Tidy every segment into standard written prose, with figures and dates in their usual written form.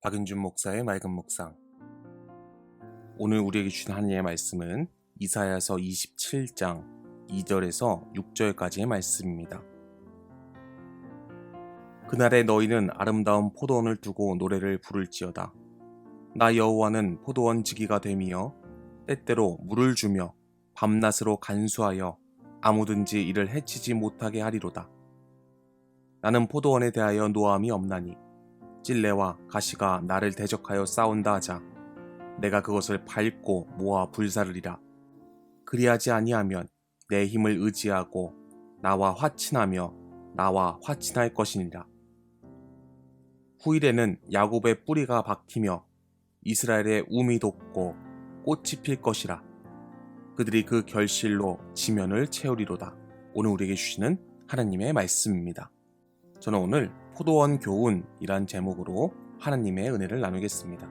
박윤준 목사의 맑은 묵상. 오늘 우리에게 주신 하나님의 말씀은 이사야서 27장 2절에서 6절까지의 말씀입니다. 그날에 너희는 아름다운 포도원을 두고 노래를 부를지어다. 나 여호와는 포도원 지기가 되며 때때로 물을 주며 밤낮으로 간수하여 아무든지 이를 해치지 못하게 하리로다. 나는 포도원에 대하여 노함이 없나니 찔레와 가시가 나를 대적하여 싸운다 하자 내가 그것을 밟고 모아 불사르리라. 그리하지 아니하면 내 힘을 의지하고 나와 화친하며 나와 화친할 것이니라. 후일에는 야곱의 뿌리가 박히며 이스라엘의 움이 돋고 꽃이 필 것이라. 그들이 그 결실로 지면을 채우리로다. 오늘 우리에게 주시는 하나님의 말씀입니다. 저는 오늘 포도원 교훈이란 제목으로 하나님의 은혜를 나누겠습니다.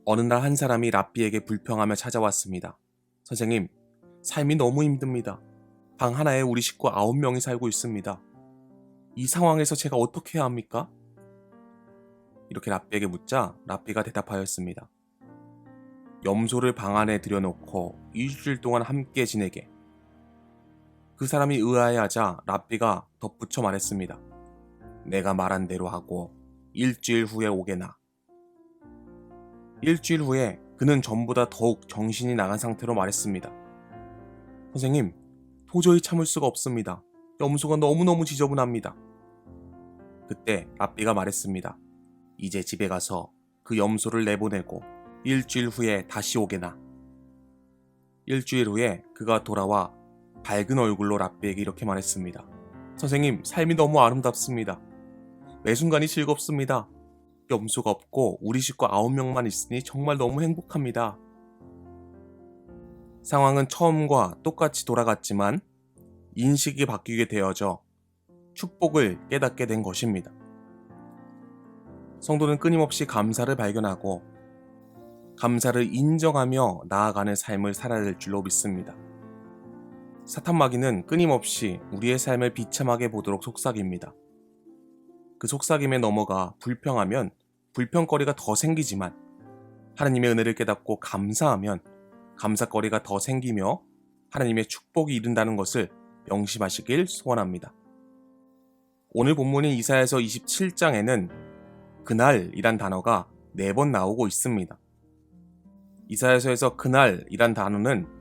어느 날 한 사람이 랍비에게 불평하며 찾아왔습니다. 선생님, 삶이 너무 힘듭니다. 방 하나에 우리 식구 9명이 살고 있습니다. 이 상황에서 제가 어떻게 해야 합니까? 이렇게 랍비에게 묻자 랍비가 대답하였습니다. 염소를 방 안에 들여놓고 일주일 동안 함께 지내게. 그 사람이 의아해하자 랍비가 덧붙여 말했습니다. 내가 말한 대로 하고 일주일 후에 오게나. 일주일 후에 그는 전보다 더욱 정신이 나간 상태로 말했습니다. 선생님, 도저히 참을 수가 없습니다. 염소가 너무너무 지저분합니다. 그때 랍비가 말했습니다. 이제 집에 가서 그 염소를 내보내고 일주일 후에 다시 오게나. 일주일 후에 그가 돌아와 밝은 얼굴로 랍비에게 이렇게 말했습니다. 선생님, 삶이 너무 아름답습니다. 매 순간이 즐겁습니다. 염소가 없고 우리 식구 9명만 있으니 정말 너무 행복합니다. 상황은 처음과 똑같이 돌아갔지만 인식이 바뀌게 되어져 축복을 깨닫게 된 것입니다. 성도는 끊임없이 감사를 발견하고 감사를 인정하며 나아가는 삶을 살아야 될 줄로 믿습니다. 사탄마귀는 끊임없이 우리의 삶을 비참하게 보도록 속삭입니다. 그 속삭임에 넘어가 불평하면 불평거리가 더 생기지만 하나님의 은혜를 깨닫고 감사하면 감사거리가 더 생기며 하나님의 축복이 이른다는 것을 명심하시길 소원합니다. 오늘 본문인 이사야서 27장에는 그날이란 단어가 4번 나오고 있습니다. 이사야서에서 그날이란 단어는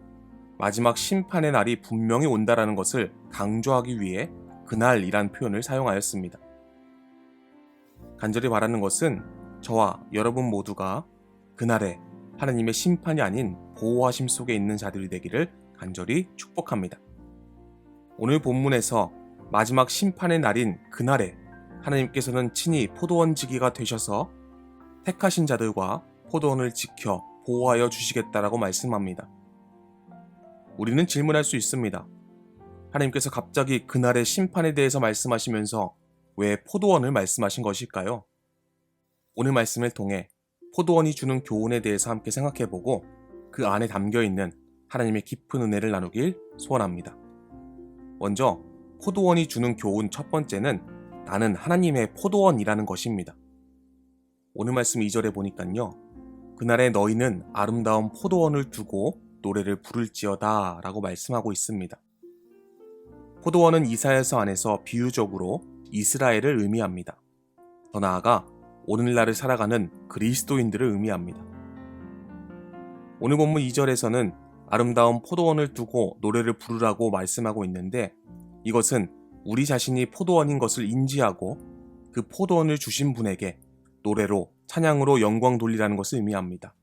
마지막 심판의 날이 분명히 온다라는 것을 강조하기 위해 그날이란 표현을 사용하였습니다. 간절히 바라는 것은 저와 여러분 모두가 그날에 하나님의 심판이 아닌 보호하심 속에 있는 자들이 되기를 간절히 축복합니다. 오늘 본문에서 마지막 심판의 날인 그날에 하나님께서는 친히 포도원 지기가 되셔서 택하신 자들과 포도원을 지켜 보호하여 주시겠다라고 말씀합니다. 우리는 질문할 수 있습니다. 하나님께서 갑자기 그날의 심판에 대해서 말씀하시면서 왜 포도원을 말씀하신 것일까요? 오늘 말씀을 통해 포도원이 주는 교훈에 대해서 함께 생각해보고 그 안에 담겨있는 하나님의 깊은 은혜를 나누길 소원합니다. 먼저 포도원이 주는 교훈 첫 번째는 나는 하나님의 포도원이라는 것입니다. 오늘 말씀 2절에 보니까요. 그날에 너희는 아름다운 포도원을 두고 노래를 부를지어다 라고 말씀하고 있습니다. 포도원은 이사야서 안에서 비유적으로 이스라엘을 의미합니다. 더 나아가 오늘날을 살아가는 그리스도인들을 의미합니다. 오늘 본문 2절에서는 아름다운 포도원을 두고 노래를 부르라고 말씀하고 있는데 이것은 우리 자신이 포도원인 것을 인지하고 그 포도원을 주신 분에게 노래로 찬양으로 영광 돌리라는 것을 의미합니다.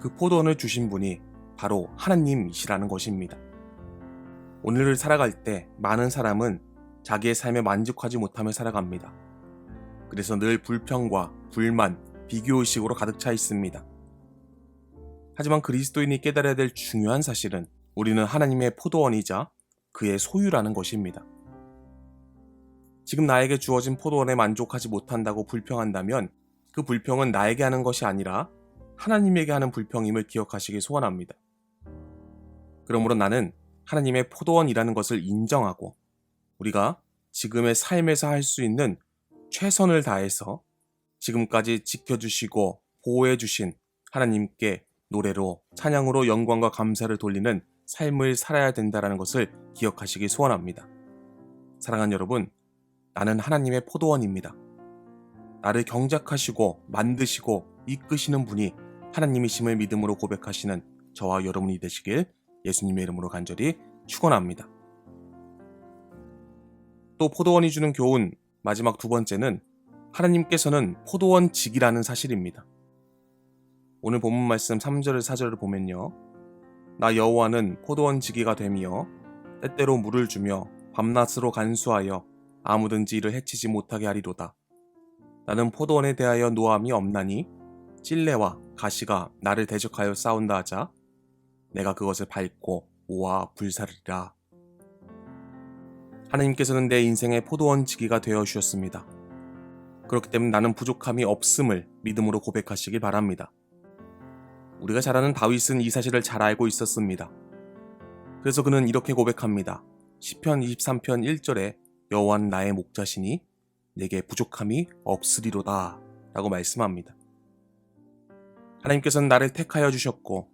그 포도원을 주신 분이 바로 하나님이시라는 것입니다. 오늘을 살아갈 때 많은 사람은 자기의 삶에 만족하지 못하며 살아갑니다. 그래서 늘 불평과 불만, 비교의식으로 가득 차 있습니다. 하지만 그리스도인이 깨달아야 될 중요한 사실은 우리는 하나님의 포도원이자 그의 소유라는 것입니다. 지금 나에게 주어진 포도원에 만족하지 못한다고 불평한다면 그 불평은 나에게 하는 것이 아니라 하나님에게 하는 불평임을 기억하시기 소원합니다. 그러므로 나는 하나님의 포도원이라는 것을 인정하고 우리가 지금의 삶에서 할 수 있는 최선을 다해서 지금까지 지켜주시고 보호해주신 하나님께 노래로 찬양으로 영광과 감사를 돌리는 삶을 살아야 된다는 것을 기억하시기 소원합니다. 사랑하는 여러분, 나는 하나님의 포도원입니다. 나를 경작하시고 만드시고 이끄시는 분이 하나님이심을 믿음으로 고백하시는 저와 여러분이 되시길 예수님의 이름으로 간절히 축원합니다. 또 포도원이 주는 교훈 마지막 두 번째는 하나님께서는 포도원직이라는 사실입니다. 오늘 본문 말씀 3절 4절을 보면요. 나 여호와는 포도원지기가 되며 때때로 물을 주며 밤낮으로 간수하여 아무든지 이를 해치지 못하게 하리로다. 나는 포도원에 대하여 노함이 없나니 찔레와 가시가 나를 대적하여 싸운다 하자 내가 그것을 밟고 모아 불사르리라. 하나님께서는 내 인생의 포도원지기가 되어 주셨습니다. 그렇기 때문에 나는 부족함이 없음을 믿음으로 고백하시길 바랍니다. 우리가 잘 아는 다윗은 이 사실을 잘 알고 있었습니다. 그래서 그는 이렇게 고백합니다. 시편 23편 1절에 여호와는 나의 목자시니 내게 부족함이 없으리로다 라고 말씀합니다. 하나님께서는 나를 택하여 주셨고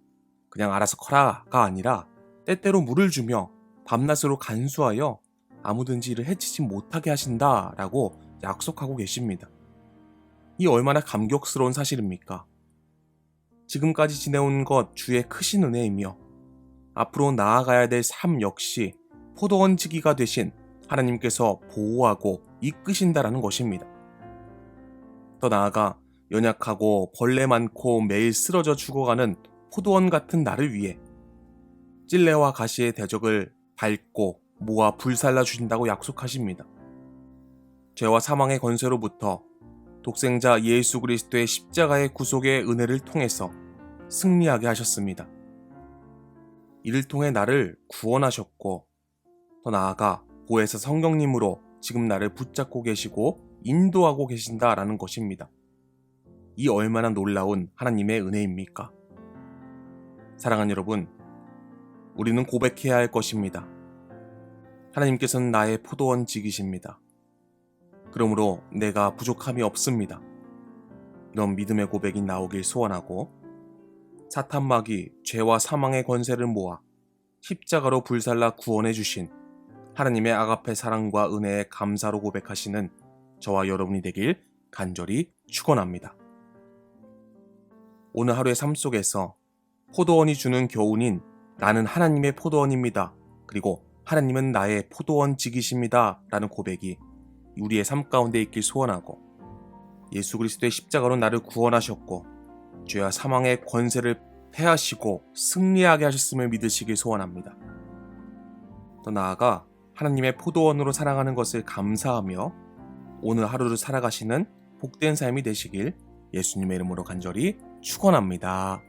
그냥 알아서 커라가 아니라 때때로 물을 주며 밤낮으로 간수하여 아무든지 이를 해치지 못하게 하신다 라고 약속하고 계십니다. 이 얼마나 감격스러운 사실입니까? 지금까지 지내온 것 주의 크신 은혜이며 앞으로 나아가야 될 삶 역시 포도원지기가 되신 하나님께서 보호하고 이끄신다라는 것입니다. 더 나아가 연약하고 벌레 많고 매일 쓰러져 죽어가는 포도원 같은 나를 위해 찔레와 가시의 대적을 밟고 모아 불살라 주신다고 약속하십니다. 죄와 사망의 권세로부터 독생자 예수 그리스도의 십자가의 구속의 은혜를 통해서 승리하게 하셨습니다. 이를 통해 나를 구원하셨고 더 나아가 보혜사 성령님으로 지금 나를 붙잡고 계시고 인도하고 계신다라는 것입니다. 이 얼마나 놀라운 하나님의 은혜입니까? 사랑하는 여러분, 우리는 고백해야 할 것입니다. 하나님께서는 나의 포도원직이십니다. 그러므로 내가 부족함이 없습니다. 이런 믿음의 고백이 나오길 소원하고 사탄마귀, 죄와 사망의 권세를 모아 십자가로 불살라 구원해 주신 하나님의 아가페 사랑과 은혜에 감사로 고백하시는 저와 여러분이 되길 간절히 축원합니다. 오늘 하루의 삶 속에서 포도원이 주는 교훈인 나는 하나님의 포도원입니다. 그리고 하나님은 나의 포도원직이십니다. 라는 고백이 우리의 삶 가운데 있길 소원하고 예수 그리스도의 십자가로 나를 구원하셨고 죄와 사망의 권세를 패하시고 승리하게 하셨음을 믿으시길 소원합니다. 더 나아가 하나님의 포도원으로 살아가는 것을 감사하며 오늘 하루를 살아가시는 복된 삶이 되시길 예수님의 이름으로 간절히 축원합니다.